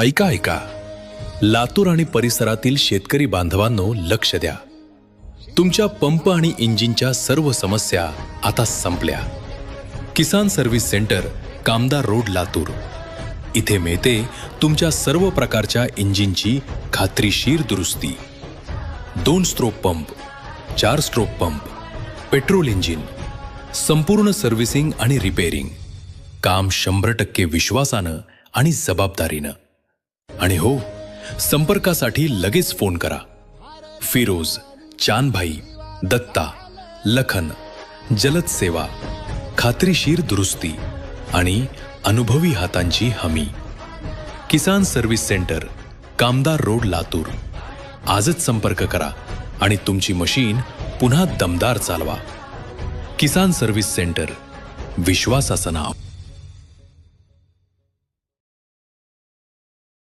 ऐका ऐका, लातूर आणि परिसरातील शेतकरी बांधवांनो, लक्ष द्या. तुमच्या पंप आणि इंजिनच्या सर्व समस्या आता संपल्या. किसान सर्व्हिस सेंटर, कामदार रोड, लातूर. इथे मिळते तुमच्या सर्व प्रकारच्या इंजिनची खात्रीशीर दुरुस्ती. 2 stroke pump, 4 stroke pump, petrol engine, संपूर्ण सर्व्हिसिंग आणि रिपेअरिंग. काम 100% विश्वासानं आणि जबाबदारीनं. आणि हो, संपर्कासाठी लगेच फोन करा. फिरोज, चांदभाई, दत्ता, लखन. जलद सेवा, खात्रीशीर दुरुस्ती आणि अनुभवी हातांची हमी. किसान सर्व्हिस सेंटर, कामदार रोड, लातूर. आजच संपर्क करा आणि तुमची मशीन पुन्हा दमदार चालवा. किसान सर्व्हिस सेंटर, विश्वासाचं नाव.